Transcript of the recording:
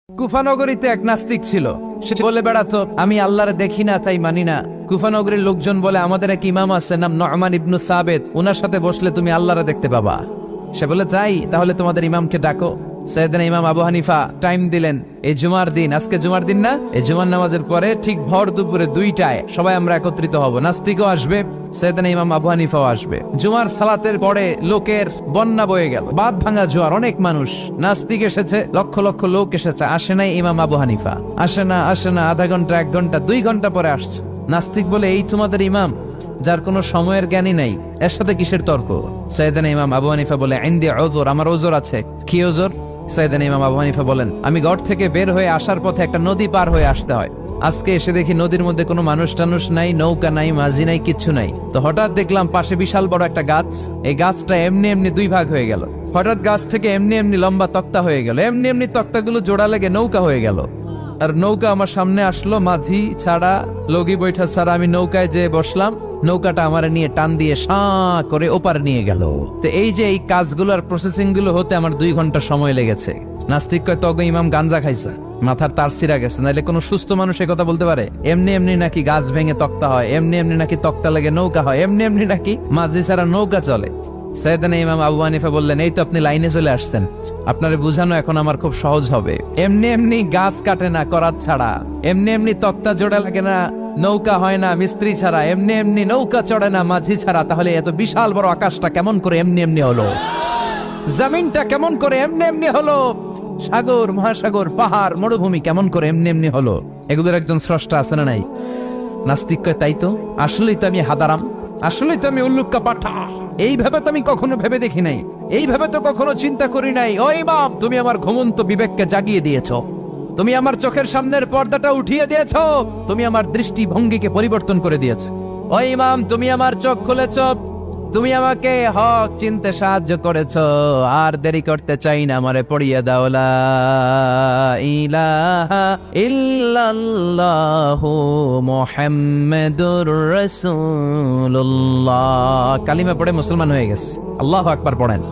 কুফানগরীতে এক নাস্তিক ছিল। সে বলে বেড়াতো, আমি আল্লাহরে দেখি না তাই মানি না। কুফানগরীর লোকজন বলে, আমাদের এক ইমাম আছে নাম নু'মান ইবনু সাবেত, উনার সাথে বসলে তুমি আল্লাহরে দেখতে পাবা। সে বলে, তাই তাহলে তোমাদের ইমামকে ডাকো। সাইয়েদনা ইমাম আবু হানিফা টাইম দিলেন, এই জুমার দিন, আজকে জুমার দিন না, এই জুমার নামাজের পরে ঠিক ভর দুপুরে 2টায় সবাই আমরা একত্রিত হব। নাস্তিকও আসবে, সাইয়েদনা ইমাম আবু হানিফাও আসবে। জুমার সালাতের পরে লোকের বন্যা বয়ে গেল, বাঁধ ভাঙা জোয়ার, অনেক মানুষ। নাস্তিক এসেছে, লক্ষ লক্ষ লোক এসেছে, আসে নাই ইমাম আবু হানিফা। আসে না আধা ঘন্টা, 1 ঘন্টা, 2 ঘন্টা পরে আসছে। নাস্তিক বলে, এই তোমাদের ইমাম যার কোনো সময়ের জ্ঞানই নাই, এর সাথে কিসের তর্ক? সাইয়েদনা ইমাম আবু হানিফা বলে, ইনদি উযর, আমার ওজর আছে। কি ওজর? সাইয়েদনা ইমাম আবু হানিফা বলেন, আমি ঘর থেকে বের হয়ে আসার পথে একটা নদী পার হয়ে আসতে হয়। আজকে এসে দেখি নদীর মধ্যে কোনো মানুষ টানুষ নাই, নৌকা নাই, মাঝি নাই, কিচ্ছু নাই। তো হঠাৎ দেখলাম পাশে বিশাল বড় একটা গাছ। এই গাছটা এমনি এমনি 2 ভাগ হয়ে গেল। হঠাৎ গাছ থেকে এমনি এমনি লম্বা তক্তা হয়ে গেল, এমনি এমনি তক্তাগুলো জোড়া লেগে নৌকা হয়ে গেল। আর নৌকা আমার সামনে আসলো, মাঝি ছাড়া, লগি বৈঠা ছাড়া। আমি নৌকায় যেয়ে বসলাম, নৌকাটা আমার নিয়ে টান দিয়ে সাঁ করে ওপার নিয়ে গেল। তো এই যে এই কাজগুলো আর প্রসেসিং গুলো হতে আমার 2 ঘন্টা সময় লেগেছে। নাস্তিক কয়, তবে ইমাম গাঞ্জা খাইছে, মাথার তার ছিঁড়া গেছে, নাহলে কোনো সুস্থ মানুষ এই কথা বলতে পারে? এমনি এমনি নাকি গাছ ভেঙে তক্তা হয়, এমনি এমনি নাকি তক্তা লেগে নৌকা হয়, এমনি এমনি নাকি মাঝি ছাড়া নৌকা চলে? সাইয়েদনা ইমাম আবু হানিফা বললেন, এই তো আপনি লাইনে চলে আসছেন, আপনারে বুঝানো এখন আমার খুব সহজ হবে। এমনি এমনি গাছ কাটে না করাত ছাড়া, এমনি এমনি তক্তা জোড়া লাগে না, নৌকা হয় না মিস্ত্রি ছাড়া, এমনি এমনি নৌকা চড়ে না মাঝি ছাড়া। তাহলে এত বিশাল বড় আকাশটা কেমন করে এমনি এমনি হলো? জমিনটা কেমন করে এমনি এমনি হলো? সাগর, মহাসাগর, পাহাড়, মরুভূমি কেমন করে এমনি এমনি হলো? এগুলোর একজন স্রষ্টা আছে না নাই? নাস্তিক কয়, তাই তো, আসলেই তো আমি হাদারাম, আসলেই তো আমি উল্লুক্কা পাঠা। এইভাবে তো আমি কখনো ভেবে দেখি নাই, এইভাবে তো কখনো চিন্তা করি নাই। ও ইমাম, তুমি আমার ঘুমন্ত বিবেককে জাগিয়ে দিয়েছো, তুমি আমার চোখের সামনের পর্দাটা উঠিয়ে দিয়েছো, তুমি আমার দৃষ্টিভঙ্গিকে পরিবর্তন করে দিয়েছো। ও ইমাম, তুমি আমার চোখ খুলেছো, তুমি আমাকে হক চিনতে সাহায্য করেছো। আর দেরি করতে চাই না, আমারে পড়িয়ে দাও লা ইলাহা ইল্লাল্লাহু মুহাম্মাদুর রাসূলুল্লাহ। কালিমা পড়ে মুসলমান হয়ে গেছে। আল্লাহু আকবার পড়েন।